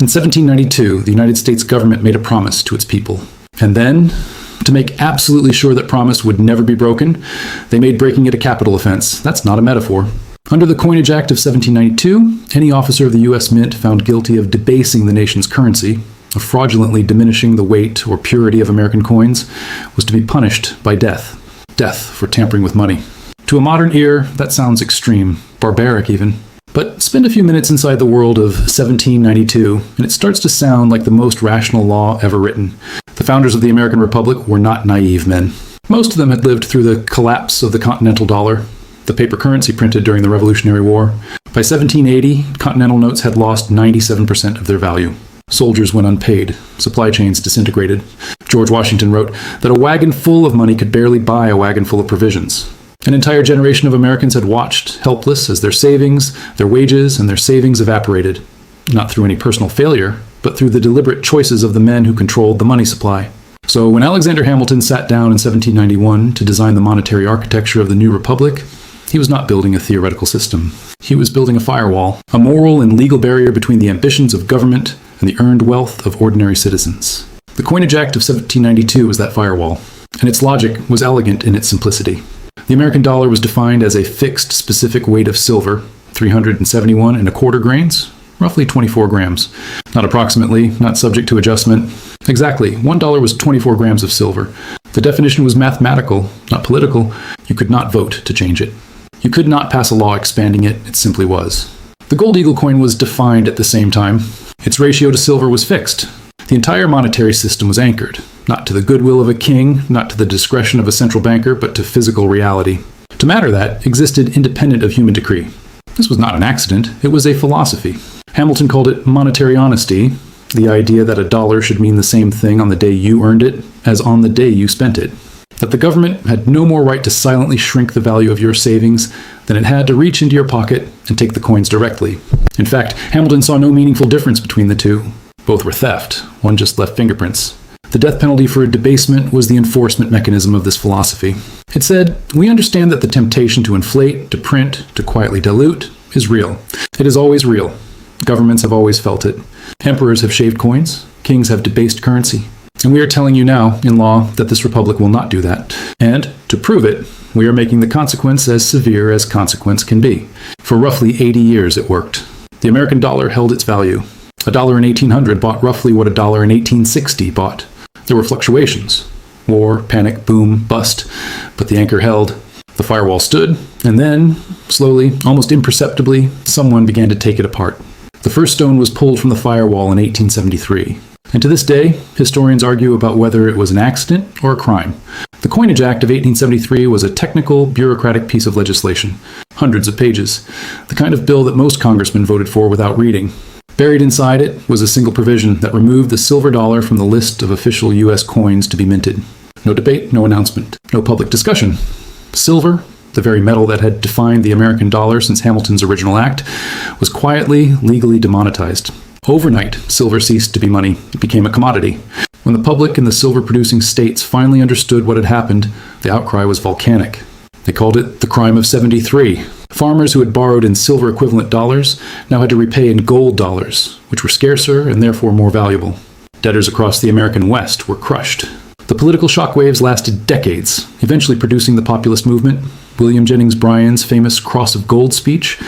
In 1792, the United States government made a promise to its people. And then, to make absolutely sure that promise would never be broken, they made breaking it a capital offense. That's not a metaphor. Under the Coinage Act of 1792, any officer of the U.S. Mint found guilty of debasing the nation's currency, of fraudulently diminishing the weight or purity of American coins, was to be punished by death. Death for tampering with money. To a modern ear, that sounds extreme, barbaric even. But spend a few minutes inside the world of 1792, and it starts to sound like the most rational law ever written. The founders of the American Republic were not naive men. Most of them had lived through the collapse of the continental dollar, the paper currency printed during the Revolutionary War. By 1780, continental notes had lost 97% of their value. Soldiers went unpaid. Supply chains disintegrated. George Washington wrote that a wagon full of money could barely buy a wagon full of provisions. An entire generation of Americans had watched, helpless, as their savings, their wages, and their savings evaporated. Not through any personal failure, but through the deliberate choices of the men who controlled the money supply. So when Alexander Hamilton sat down in 1791 to design the monetary architecture of the new republic, he was not building a theoretical system. He was building a firewall, a moral and legal barrier between the ambitions of government and the earned wealth of ordinary citizens. The Coinage Act of 1792 was that firewall, and its logic was elegant in its simplicity. The American dollar was defined as a fixed, specific weight of silver, 371 1/4 grains, roughly 24 grams. Not approximately, not subject to adjustment. Exactly, $1 was 24 grams of silver. The definition was mathematical, not political. You could not vote to change it. You could not pass a law expanding it. It simply was. The gold eagle coin was defined at the same time. Its ratio to silver was fixed. The entire monetary system was anchored, not to the goodwill of a king, not to the discretion of a central banker, but to physical reality. To matter that existed independent of human decree. This was not an accident, it was a philosophy. Hamilton called it monetary honesty, the idea that a dollar should mean the same thing on the day you earned it as on the day you spent it. That the government had no more right to silently shrink the value of your savings than it had to reach into your pocket and take the coins directly. In fact, Hamilton saw no meaningful difference between the two. Both were theft. One just left fingerprints. The death penalty for debasement was the enforcement mechanism of this philosophy. It said, we understand that the temptation to inflate, to print, to quietly dilute is real. It is always real. Governments have always felt it. Emperors have shaved coins. Kings have debased currency. And we are telling you now, in law, that this republic will not do that. And, to prove it, we are making the consequence as severe as consequence can be. For roughly 80 years it worked. The American dollar held its value. $1 in 1800 bought roughly what $1 in 1860 bought. There were fluctuations. War, panic, boom, bust. But the anchor held. The firewall stood, and then, slowly, almost imperceptibly, someone began to take it apart. The first stone was pulled from the firewall in 1873. And to this day, historians argue about whether it was an accident or a crime. The Coinage Act of 1873 was a technical, bureaucratic piece of legislation. Hundreds of pages. The kind of bill that most congressmen voted for without reading. Buried inside it was a single provision that removed the silver dollar from the list of official U.S. coins to be minted. No debate, no announcement, no public discussion. Silver, the very metal that had defined the American dollar since Hamilton's original act, was quietly, legally demonetized. Overnight, silver ceased to be money. It became a commodity. When the public in the silver-producing states finally understood what had happened, the outcry was volcanic. They called it the crime of 73. Farmers who had borrowed in silver-equivalent dollars now had to repay in gold dollars, which were scarcer and therefore more valuable. Debtors across the American West were crushed. The political shockwaves lasted decades, eventually producing the populist movement, William Jennings Bryan's famous Cross of Gold speech,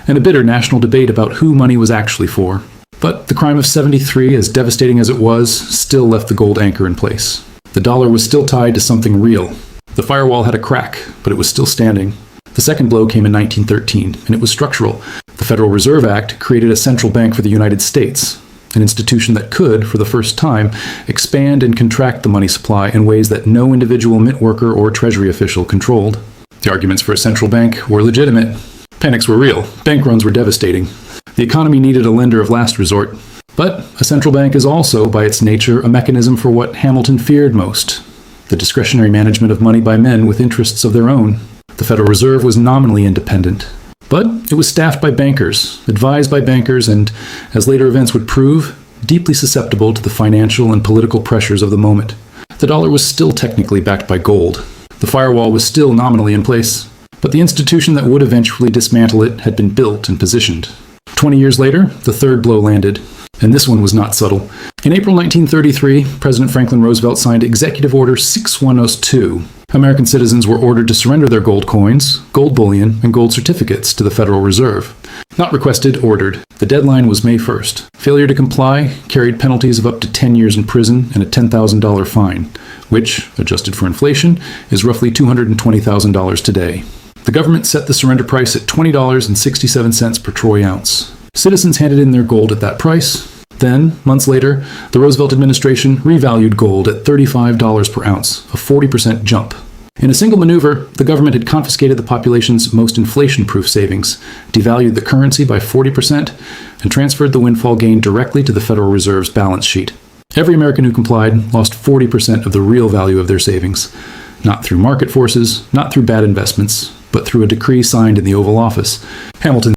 and a bitter national debate about who money was actually for. But the crime of 73, as devastating as it was, still left the gold anchor in place. The dollar was still tied to something real. The firewall had a crack, but it was still standing. The second blow came in 1913, and it was structural. The Federal Reserve Act created a central bank for the United States, an institution that could, for the first time, expand and contract the money supply in ways that no individual mint worker or treasury official controlled. The arguments for a central bank were legitimate. Panics were real. Bank runs were devastating. The economy needed a lender of last resort. But a central bank is also, by its nature, a mechanism for what Hamilton feared most: the discretionary management of money by men with interests of their own. The Federal Reserve was nominally independent, but it was staffed by bankers, advised by bankers, and, as later events would prove, deeply susceptible to the financial and political pressures of the moment. The dollar was still technically backed by gold. The firewall was still nominally in place, but the institution that would eventually dismantle it had been built and positioned. 20 years later, the third blow landed. And this one was not subtle. In April 1933, President Franklin Roosevelt signed Executive Order 6102. American citizens were ordered to surrender their gold coins, gold bullion, and gold certificates to the Federal Reserve. Not requested, ordered. The deadline was May 1st. Failure to comply carried penalties of up to 10 years in prison and a $10,000 fine, which, adjusted for inflation, is roughly $220,000 today. The government set the surrender price at $20.67 per troy ounce. Citizens handed in their gold at that price. Then, months later, the Roosevelt administration revalued gold at $35 per ounce, a 40% jump. In a single maneuver, the government had confiscated the population's most inflation-proof savings, devalued the currency by 40%, and transferred the windfall gain directly to the Federal Reserve's balance sheet. Every American who complied lost 40% of the real value of their savings, not through market forces, not through bad investments, but through a decree signed in the Oval Office. Hamilton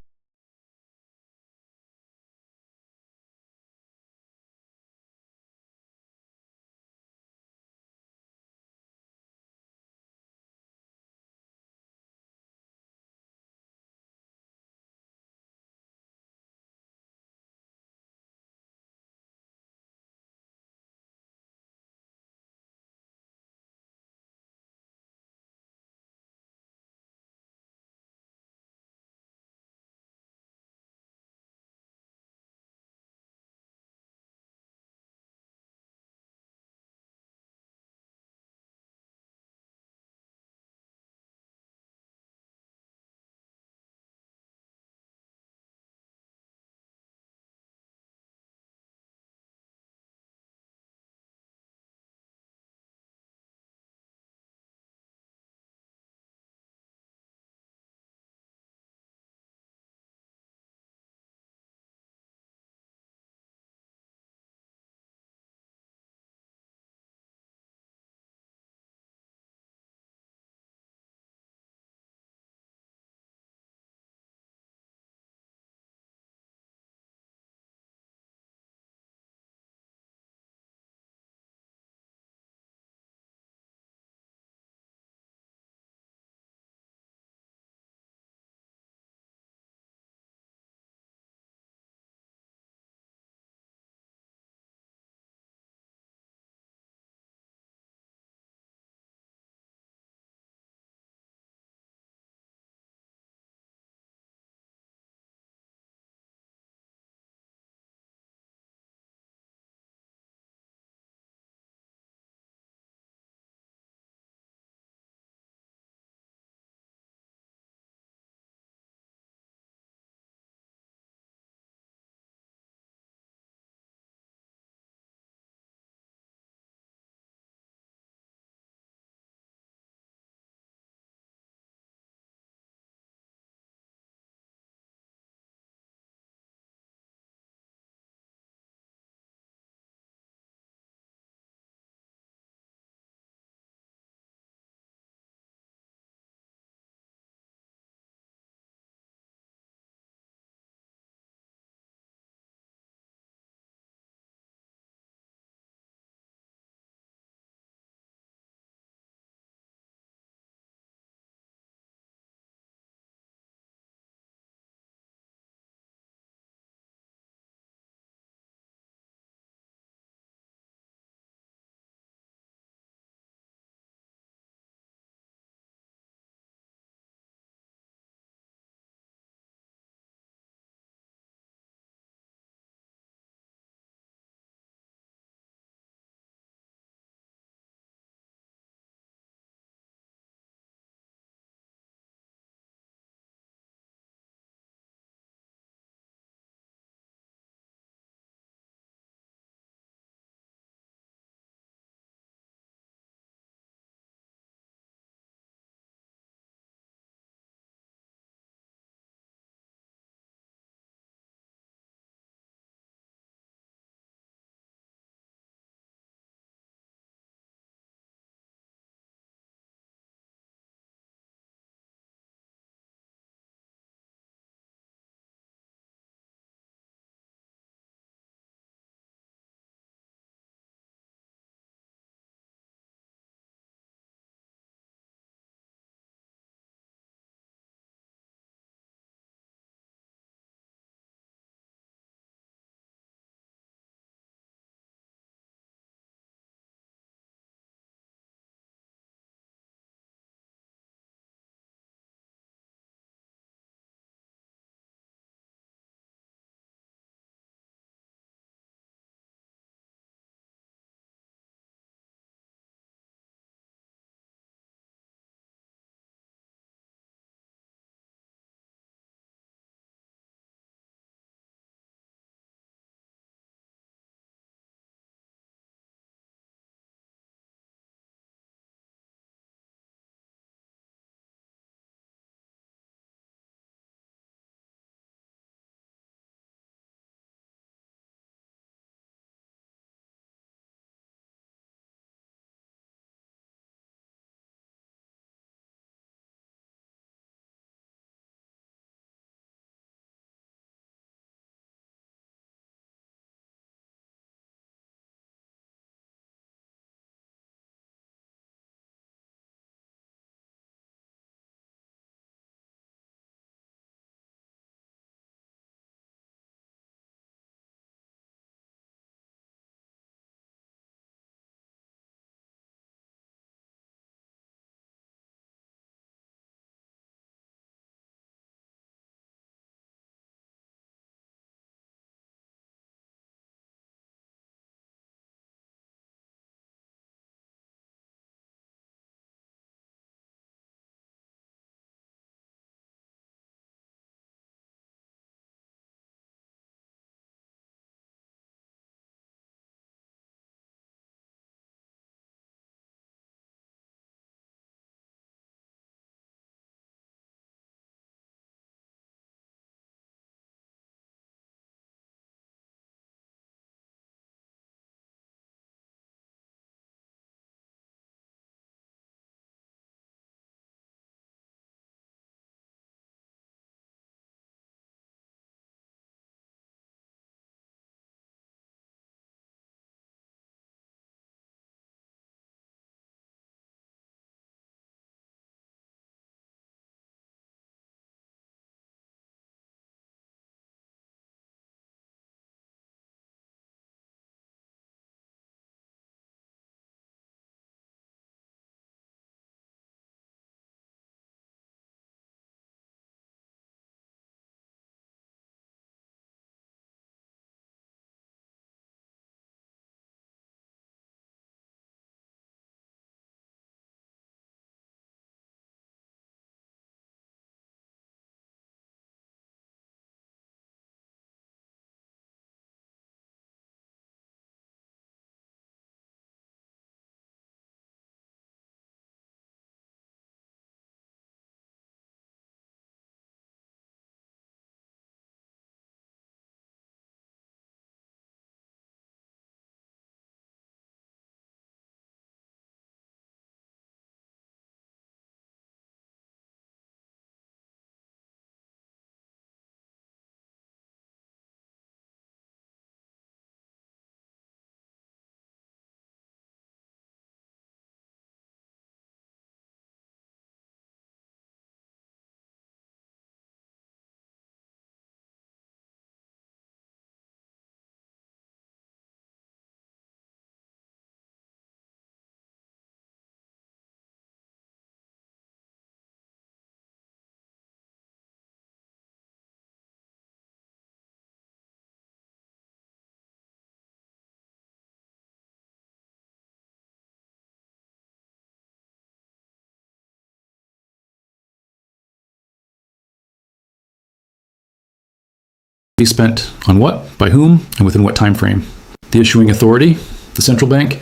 Be spent on what, by whom, and within what time frame. The issuing authority, the central bank,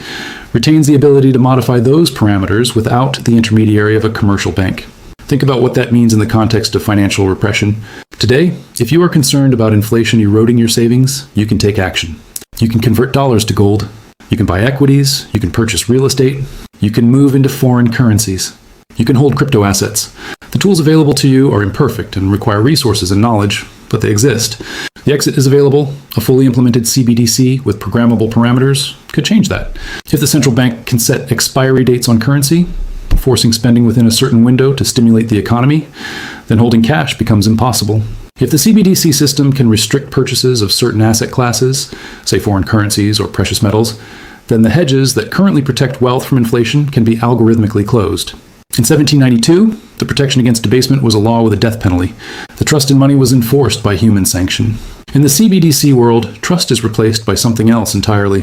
retains the ability to modify those parameters without the intermediary of a commercial bank. Think about what that means in the context of financial repression. Today, if you are concerned about inflation eroding your savings, you can take action. You can convert dollars to gold. You can buy equities. You can purchase real estate. You can move into foreign currencies. You can hold crypto assets. The tools available to you are imperfect and require resources and knowledge, but they exist. The exit is available. A fully implemented CBDC with programmable parameters could change that. If the central bank can set expiry dates on currency, forcing spending within a certain window to stimulate the economy, then holding cash becomes impossible. If the CBDC system can restrict purchases of certain asset classes, say foreign currencies or precious metals, then the hedges that currently protect wealth from inflation can be algorithmically closed. In 1792, the protection against debasement was a law with a death penalty. The trust in money was enforced by human sanction. In the CBDC world, trust is replaced by something else entirely.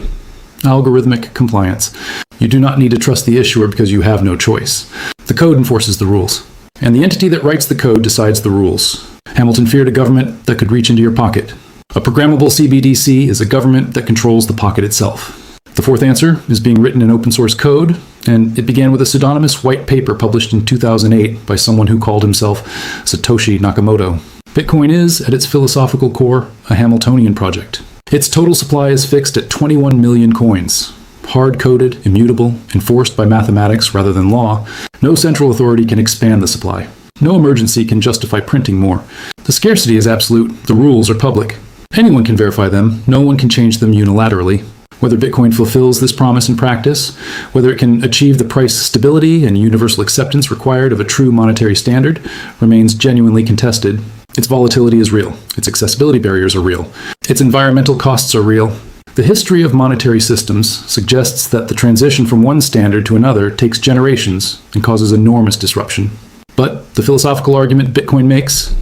Algorithmic compliance. You do not need to trust the issuer because you have no choice. The code enforces the rules, and the entity that writes the code decides the rules. Hamilton feared a government that could reach into your pocket. A programmable CBDC is a government that controls the pocket itself. The fourth answer is being written in open source code, and it began with a pseudonymous white paper published in 2008 by someone who called himself Satoshi Nakamoto. Bitcoin is, at its philosophical core, a Hamiltonian project. Its total supply is fixed at 21 million coins. Hard-coded, immutable, enforced by mathematics rather than law, no central authority can expand the supply. No emergency can justify printing more. The scarcity is absolute. The rules are public. Anyone can verify them. No one can change them unilaterally. Whether Bitcoin fulfills this promise in practice, whether it can achieve the price stability and universal acceptance required of a true monetary standard, remains genuinely contested. Its volatility is real. Its accessibility barriers are real. Its environmental costs are real. The history of monetary systems suggests that the transition from one standard to another takes generations and causes enormous disruption. But the philosophical argument Bitcoin makes,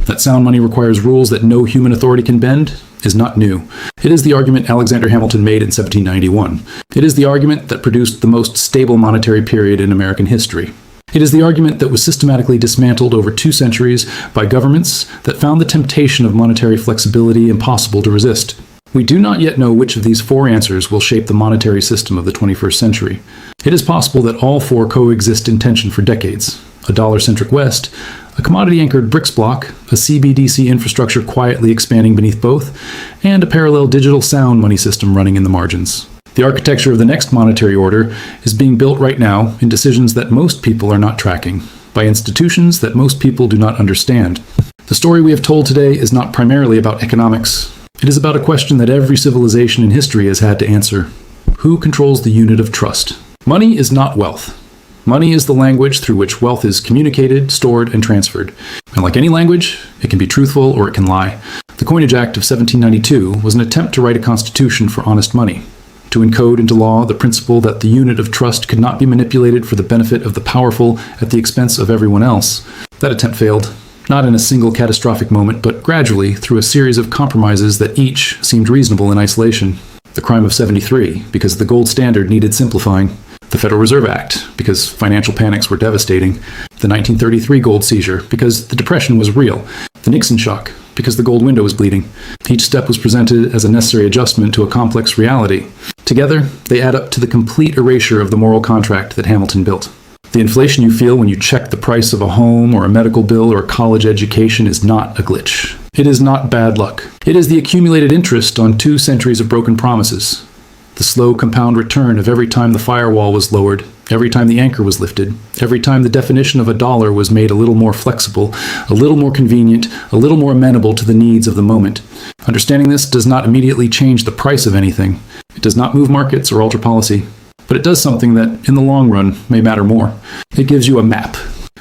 that sound money requires rules that no human authority can bend, is not new. It is the argument Alexander Hamilton made in 1791. It is the argument that produced the most stable monetary period in American history. It is the argument that was systematically dismantled over 2 centuries by governments that found the temptation of monetary flexibility impossible to resist. We do not yet know which of these 4 answers will shape the monetary system of the 21st century. It is possible that all 4 coexist in tension for decades. A dollar-centric West, a commodity-anchored BRICS bloc, a CBDC infrastructure quietly expanding beneath both, and a parallel digital sound money system running in the margins. The architecture of the next monetary order is being built right now in decisions that most people are not tracking, by institutions that most people do not understand. The story we have told today is not primarily about economics. It is about a question that every civilization in history has had to answer. Who controls the unit of trust? Money is not wealth. Money is the language through which wealth is communicated, stored, and transferred. And like any language, it can be truthful or it can lie. The Coinage Act of 1792 was an attempt to write a constitution for honest money, to encode into law the principle that the unit of trust could not be manipulated for the benefit of the powerful at the expense of everyone else. That attempt failed, not in a single catastrophic moment, but gradually through a series of compromises that each seemed reasonable in isolation. The crime of 73, because the gold standard needed simplifying. The Federal Reserve Act, because financial panics were devastating. The 1933 gold seizure, because the Depression was real. The Nixon shock, because the gold window was bleeding. Each step was presented as a necessary adjustment to a complex reality. Together, they add up to the complete erasure of the moral contract that Hamilton built. The inflation you feel when you check the price of a home or a medical bill or a college education is not a glitch. It is not bad luck. It is the accumulated interest on 2 centuries of broken promises. The slow compound return of every time the firewall was lowered, every time the anchor was lifted, every time the definition of a dollar was made a little more flexible, a little more convenient, a little more amenable to the needs of the moment. Understanding this does not immediately change the price of anything. It does not move markets or alter policy. But it does something that, in the long run, may matter more. It gives you a map.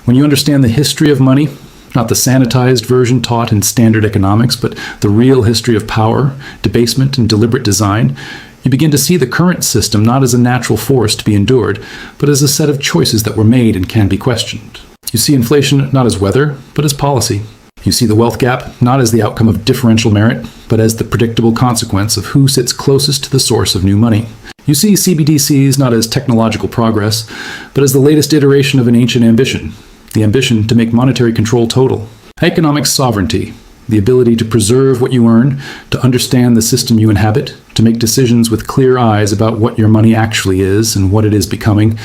When you understand the history of money, not the sanitized version taught in standard economics, but the real history of power, debasement, and deliberate design, you begin to see the current system not as a natural force to be endured, but as a set of choices that were made and can be questioned. You see inflation not as weather, but as policy. You see the wealth gap not as the outcome of differential merit, but as the predictable consequence of who sits closest to the source of new money. You see CBDCs not as technological progress, but as the latest iteration of an ancient ambition, the ambition to make monetary control total. Economic sovereignty, the ability to preserve what you earn, to understand the system you inhabit, to make decisions with clear eyes about what your money actually is and what it is becoming,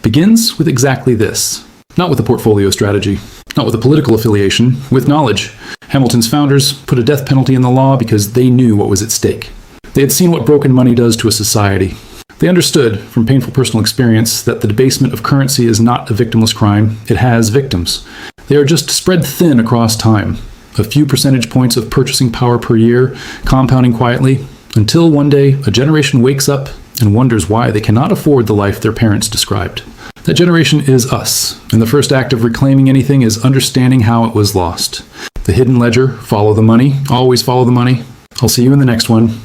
begins with exactly this. Not with a portfolio strategy, not with a political affiliation, with knowledge. Hamilton's founders put a death penalty in the law because they knew what was at stake. They had seen what broken money does to a society. They understood, from painful personal experience, that the debasement of currency is not a victimless crime. It has victims. They are just spread thin across time. A few percentage points of purchasing power per year, compounding quietly, until one day a generation wakes up and wonders why they cannot afford the life their parents described. That generation is us, and the first act of reclaiming anything is understanding how it was lost. The hidden ledger, follow the money, always follow the money. I'll see you in the next one.